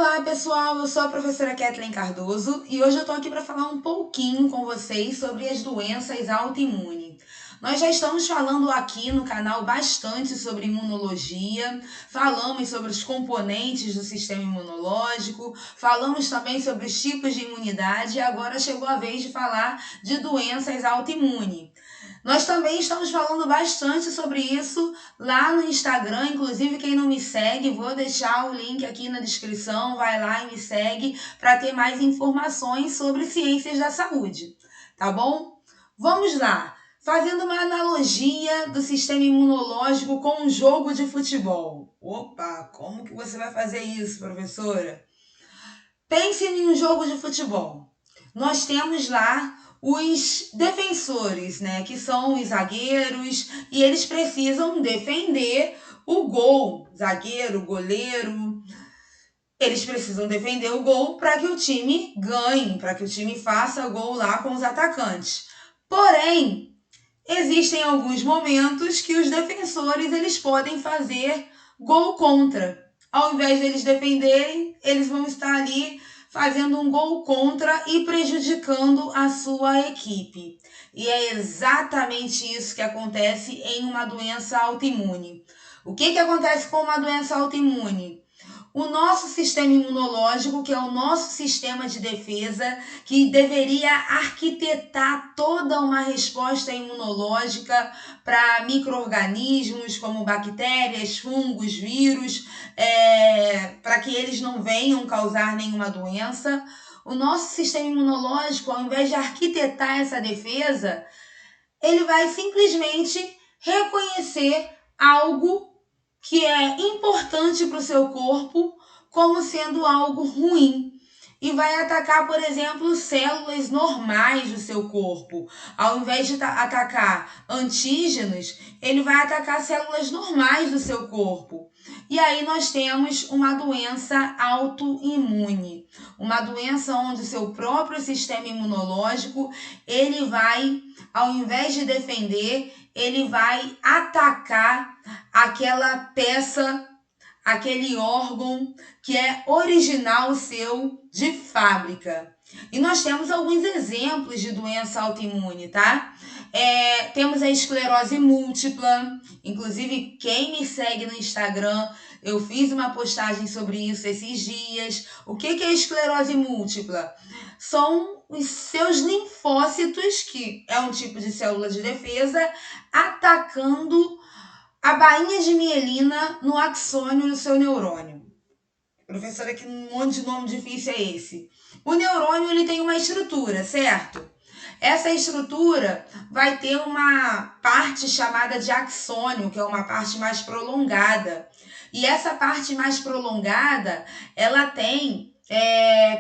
Olá pessoal, eu sou a professora Kathleen Cardoso e hoje eu tô aqui para falar um pouquinho com vocês sobre as doenças autoimunes. Nós já estamos falando aqui no canal bastante sobre imunologia, falamos sobre os componentes do sistema imunológico, falamos também sobre os tipos de imunidade e agora chegou a vez de falar de doenças autoimunes. Nós também estamos falando bastante sobre isso lá no Instagram, inclusive quem não me segue, vou deixar o link aqui na descrição, vai lá e me segue para ter mais informações sobre ciências da saúde, tá bom? Vamos lá, fazendo uma analogia do sistema imunológico com um jogo de futebol. Opa, como que você vai fazer isso, professora? Pense em um jogo de futebol. Nós temos lá os defensores, né, que são os zagueiros, e eles precisam defender o gol. Zagueiro, goleiro, eles precisam defender o gol para que o time ganhe, para que o time faça gol lá com os atacantes. Porém, existem alguns momentos que os defensores eles podem fazer gol contra. Ao invés de eles defenderem, eles vão estar ali fazendo um gol contra e prejudicando a sua equipe. E é exatamente isso que acontece em uma doença autoimune. O que acontece com uma doença autoimune? O nosso sistema imunológico, que é o nosso sistema de defesa, que deveria arquitetar toda uma resposta imunológica para micro-organismos como bactérias, fungos, vírus, para que eles não venham causar nenhuma doença. O nosso sistema imunológico, ao invés de arquitetar essa defesa, ele vai simplesmente reconhecer algo que é importante para o seu corpo como sendo algo ruim e vai atacar, por exemplo, células normais do seu corpo. Ao invés de atacar antígenos, ele vai atacar células normais do seu corpo. E aí nós temos uma doença autoimune, uma doença onde o seu próprio sistema imunológico, ele vai, ao invés de defender, ele vai atacar aquela peça, aquele órgão que é original seu de fábrica. E nós temos alguns exemplos de doença autoimune, tá? Temos a esclerose múltipla, inclusive quem me segue no Instagram, eu fiz uma postagem sobre isso esses dias. O que é a esclerose múltipla? São os seus linfócitos, que é um tipo de célula de defesa, atacando a bainha de mielina no axônio do seu neurônio. Professora, que um monte de nome difícil é esse? O neurônio ele tem uma estrutura, certo? Essa estrutura vai ter uma parte chamada de axônio, que é uma parte mais prolongada. E essa parte mais prolongada, ela tem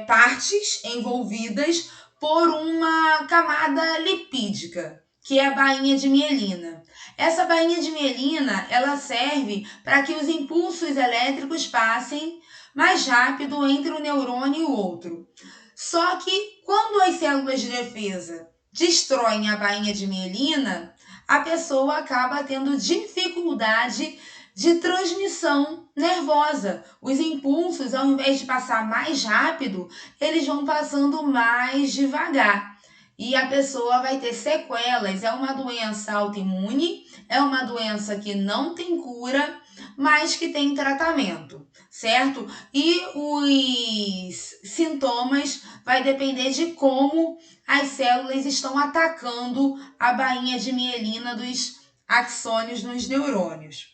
partes envolvidas por uma camada lipídica, que é a bainha de mielina. Essa bainha de mielina, ela serve para que os impulsos elétricos passem mais rápido entre um neurônio e o outro. Só que quando as células de defesa destroem a bainha de mielina, a pessoa acaba tendo dificuldade de transmissão nervosa. Os impulsos, ao invés de passar mais rápido, eles vão passando mais devagar. E a pessoa vai ter sequelas. É uma doença autoimune, é uma doença que não tem cura, mas que tem tratamento, certo? E os sintomas vai depender de como as células estão atacando a bainha de mielina dos axônios nos neurônios.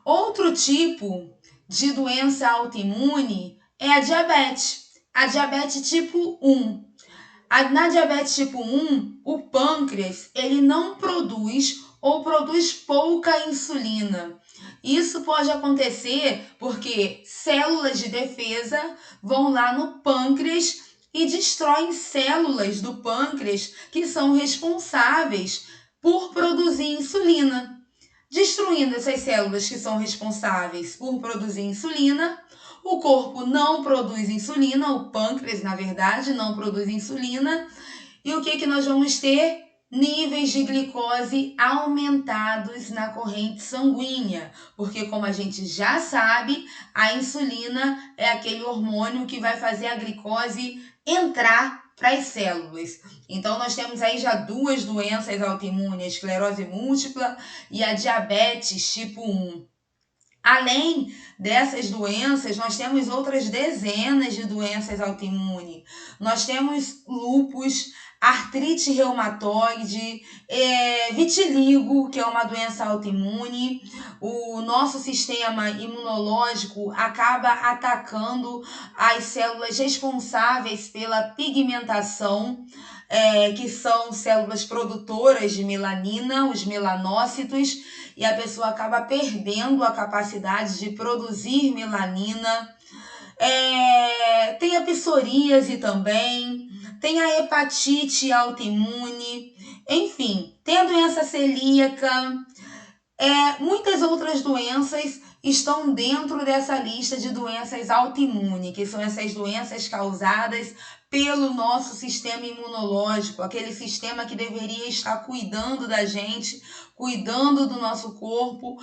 Outro tipo de doença autoimune é a diabetes tipo 1. Na diabetes tipo 1, o pâncreas ele não produz ou produz pouca insulina. Isso pode acontecer porque células de defesa vão lá no pâncreas e destroem células do pâncreas que são responsáveis por produzir insulina. Destruindo essas células que são responsáveis por produzir insulina, o corpo não produz insulina, o pâncreas, na verdade, não produz insulina. E o que nós vamos ter? níveis de glicose aumentados na corrente sanguínea, porque como a gente já sabe, a insulina é aquele hormônio que vai fazer a glicose entrar para as células. Então nós temos aí já duas doenças autoimunes, a esclerose múltipla e a diabetes tipo 1. Além dessas doenças, nós temos outras dezenas de doenças autoimunes. Nós temos lúpus, artrite reumatoide, vitiligo, que é uma doença autoimune. O nosso sistema imunológico acaba atacando as células responsáveis pela pigmentação, que são células produtoras de melanina, os melanócitos, e a pessoa acaba perdendo a capacidade de produzir melanina. Tem a psoríase também, tem a hepatite autoimune, enfim, tem a doença celíaca, muitas outras doenças estão dentro dessa lista de doenças autoimunes, que são essas doenças causadas pelo nosso sistema imunológico, aquele sistema que deveria estar cuidando da gente, cuidando do nosso corpo,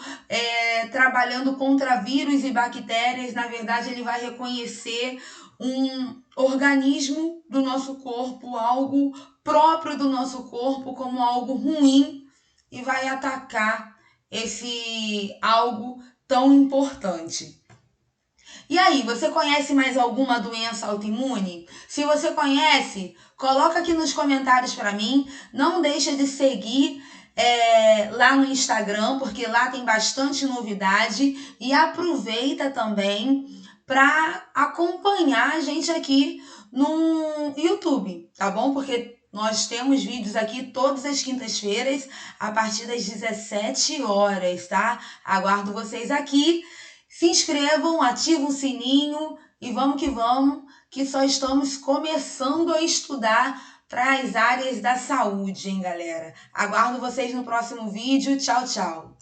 trabalhando contra vírus e bactérias. Na verdade, ele vai reconhecer um organismo do nosso corpo, algo próprio do nosso corpo, como algo ruim, e vai atacar esse algo tão importante. E aí, você conhece mais alguma doença autoimune? Se você conhece, coloca aqui nos comentários para mim. Não deixa de seguir lá no Instagram, porque lá tem bastante novidade. E aproveita também para acompanhar a gente aqui no YouTube, tá bom? Porque nós temos vídeos aqui todas as quintas-feiras, a partir das 17 horas, tá? Aguardo vocês aqui. Se inscrevam, ativem o sininho e vamos, que só estamos começando a estudar para as áreas da saúde, hein, galera? Aguardo vocês no próximo vídeo. Tchau, tchau!